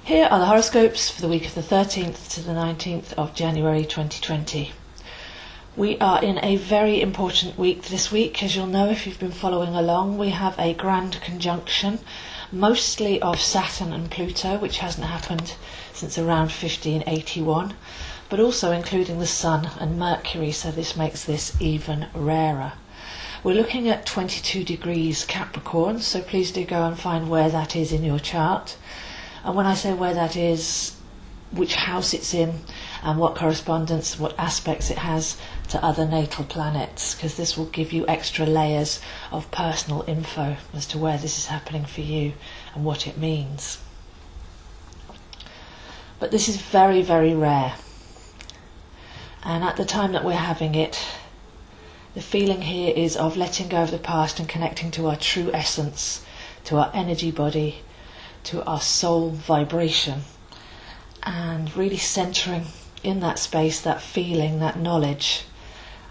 Here are the horoscopes for the week of the 13th to the 19th of January 2020. We are in a very important week this week. As you'll know if you've been following along, we have a grand conjunction, mostly of Saturn and Pluto, which hasn't happened since around 1581, but also including the Sun and Mercury, so this makes this even rarer. We're looking at 22 degrees Capricorn, so please do go and find where that is in your chart. And when I say where that is, which house it's in, and what correspondence, what aspects it has to other natal planets, because this will give you extra layers of personal info as to where this is happening for you and what it means. But this is very, very rare. And at the time that we're having it, the feeling here is of letting go of the past and connecting to our true essence, to our energy body, to our soul vibration, and really centering in that space, that feeling, that knowledge,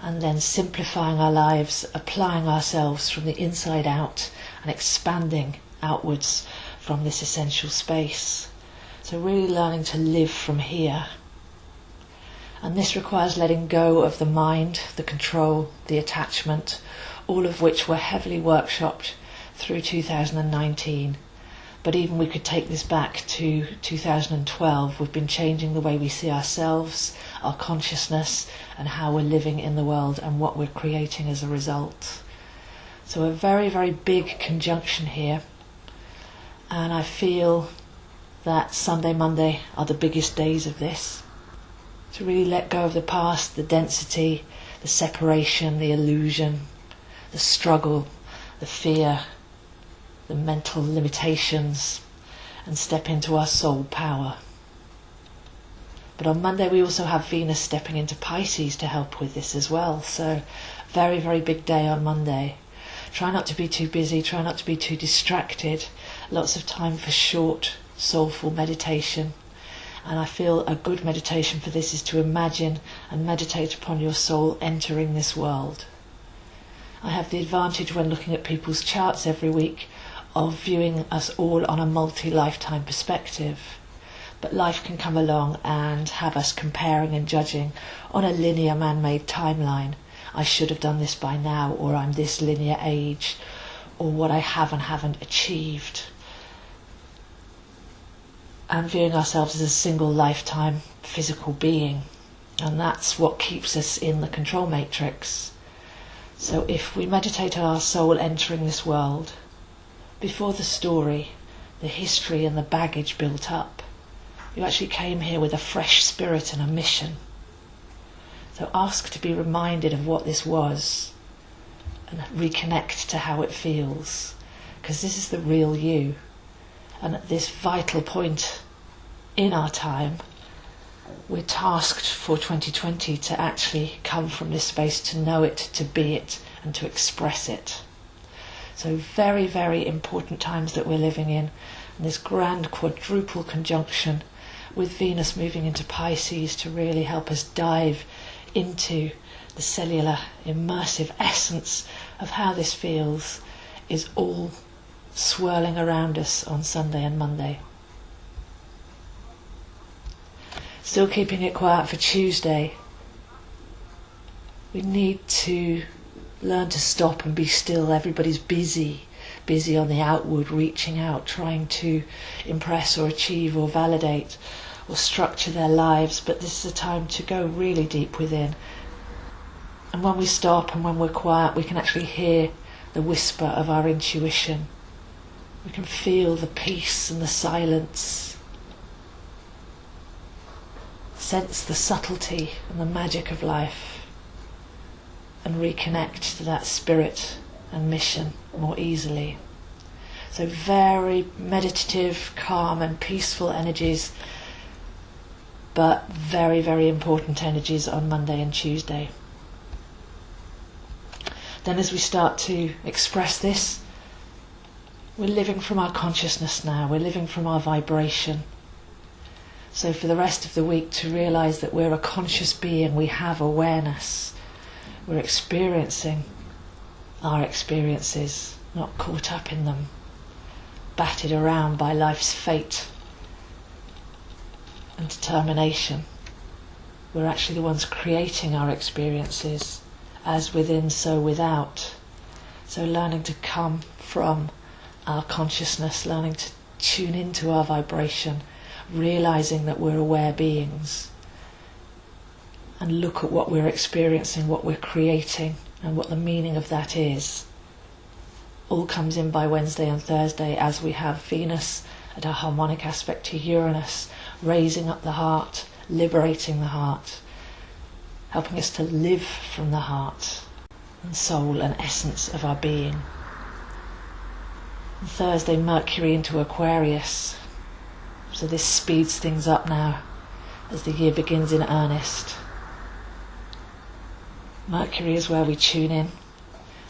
and then simplifying our lives, applying ourselves from the inside out and expanding outwards from this essential space. So really learning to live from here. And this requires letting go of the mind, the control, the attachment, all of which were heavily workshopped through 2019. But even we could take this back to 2012. We've been changing the way we see ourselves, our consciousness, and how we're living in the world and what we're creating as a result. So a very, very big conjunction here. And I feel that Sunday, Monday are the biggest days of this. To really let go of the past, the density, the separation, the illusion, the struggle, the fear, the mental limitations, and step into our soul power. But on Monday we also have Venus stepping into Pisces to help with this as well. So very, very big day on Monday. Try not to be too busy, try not to be too distracted. Lots of time for short, soulful meditation. And I feel a good meditation for this is to imagine and meditate upon your soul entering this world. I have the advantage when looking at people's charts every week of viewing us all on a multi-lifetime perspective. But life can come along and have us comparing and judging on a linear man-made timeline. I should have done this by now, or I'm this linear age, or what I have and haven't achieved. And viewing ourselves as a single lifetime physical being. And that's what keeps us in the control matrix. So if we meditate on our soul entering this world, before the story, the history and the baggage built up, you actually came here with a fresh spirit and a mission. So ask to be reminded of what this was and reconnect to how it feels, because this is the real you. And at this vital point in our time, we're tasked for 2020 to actually come from this space, to know it, to be it, and to express it. So very, very important times that we're living in. And this grand quadruple conjunction with Venus moving into Pisces to really help us dive into the cellular, immersive essence of how this feels is all swirling around us on Sunday and Monday. Still keeping it quiet for Tuesday. We need to learn to stop and be still. Everybody's busy on the outward, reaching out, trying to impress or achieve or validate or structure their lives, but this is a time to go really deep within. And when we stop and when we're quiet, we can actually hear the whisper of our intuition. We can feel the peace and the silence, sense the subtlety and the magic of life, and reconnect to that spirit and mission more easily. So very meditative, calm and peaceful energies, but very, very important energies on Monday and Tuesday. Then as we start to express this, we're living from our consciousness now, we're living from our vibration. So for the rest of the week to realise that we're a conscious being, we have awareness, we're experiencing our experiences, not caught up in them, battered around by life's fate, and determination. We're actually the ones creating our experiences, as within, so without. So learning to come from our consciousness, learning to tune into our vibration, realizing that we're aware beings, and look at what we're experiencing, what we're creating, and what the meaning of that is. All comes in by Wednesday and Thursday, as we have Venus at a harmonic aspect to Uranus, raising up the heart, liberating the heart, helping us to live from the heart and soul and essence of our being. On Thursday, Mercury into Aquarius, so this speeds things up now as the year begins in earnest. Mercury is where we tune in,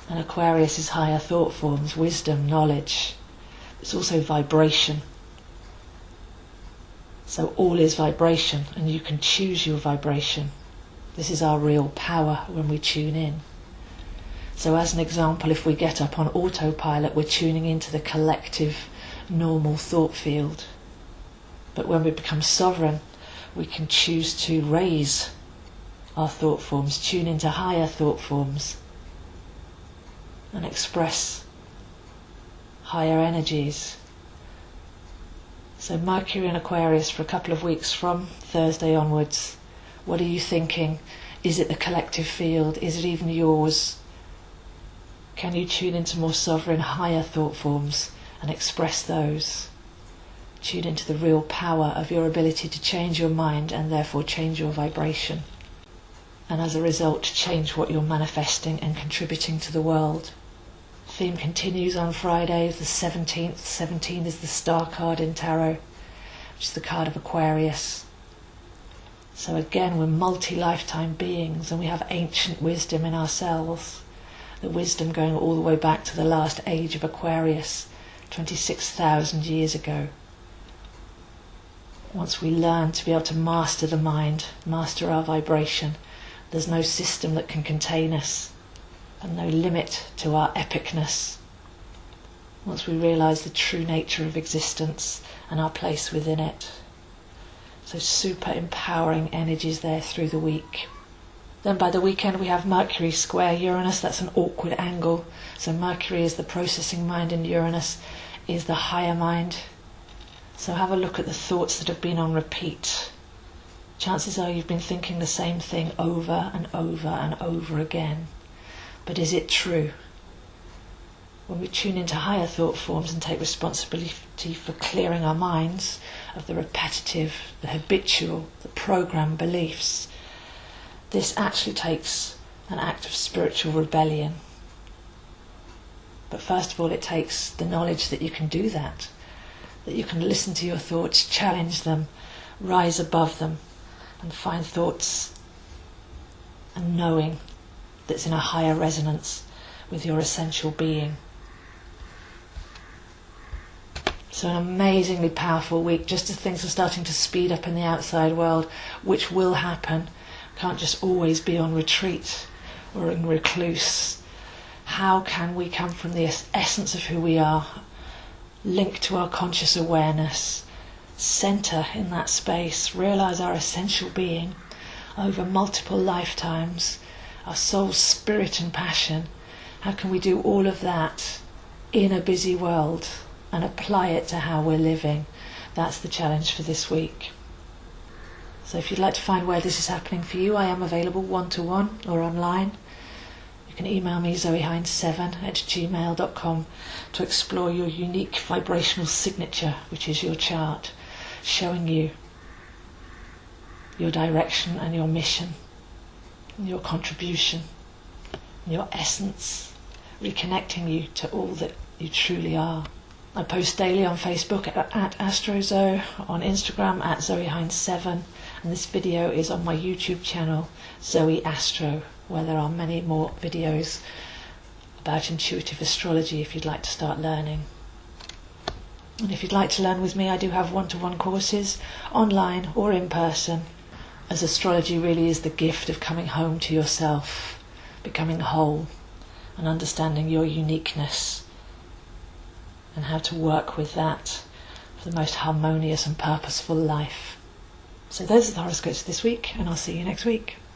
and Aquarius is higher thought forms, wisdom, knowledge. It's also vibration. So all is vibration, and you can choose your vibration. This is our real power when we tune in. So as an example, if we get up on autopilot, we're tuning into the collective, normal thought field. But when we become sovereign, we can choose to raise our thought forms, tune into higher thought forms, and express higher energies. So Mercury in Aquarius for a couple of weeks from Thursday onwards. What are you thinking? Is it the collective field? Is it even yours? Can you tune into more sovereign, higher thought forms and express those? Tune into the real power of your ability to change your mind and therefore change your vibration. And as a result, change what you're manifesting and contributing to the world. Theme continues on Friday, the 17th. 17 is the star card in tarot, which is the card of Aquarius. So again, we're multi-lifetime beings, and we have ancient wisdom in ourselves. The wisdom going all the way back to the last age of Aquarius, 26,000 years ago. Once we learn to be able to master the mind, master our vibration, there's no system that can contain us, and no limit to our epicness. Once we realise the true nature of existence and our place within it. So super empowering energies there through the week. Then by the weekend we have Mercury square Uranus. That's an awkward angle. So Mercury is the processing mind and Uranus is the higher mind. So have a look at the thoughts that have been on repeat. Chances are you've been thinking the same thing over and over and over again. But is it true? When we tune into higher thought forms and take responsibility for clearing our minds of the repetitive, the habitual, the programmed beliefs, this actually takes an act of spiritual rebellion. But first of all, it takes the knowledge that you can do that you can listen to your thoughts, challenge them, rise above them, and find thoughts and knowing that's in a higher resonance with your essential being. So an amazingly powerful week, just as things are starting to speed up in the outside world, which will happen. Can't just always be on retreat or in recluse. How can we come from the essence of who we are, link to our conscious awareness, center in that space, realize our essential being over multiple lifetimes, our soul's spirit and passion? How can we do all of that in a busy world and apply it to how we're living? That's the challenge for this week. So if you'd like to find where this is happening for you, I am available one-to-one or online. You can email me zoehines7@gmail.com to explore your unique vibrational signature, which is your chart, showing you your direction and your mission, and your contribution, and your essence, reconnecting you to all that you truly are. I post daily on Facebook at AstroZoe, on Instagram at zoehines7, and this video is on my YouTube channel, Zoe Astro, where there are many more videos about intuitive astrology if you'd like to start learning. And if you'd like to learn with me, I do have one-to-one courses, online or in person, as astrology really is the gift of coming home to yourself, becoming whole, and understanding your uniqueness, and how to work with that for the most harmonious and purposeful life. So those are the horoscopes this week, and I'll see you next week.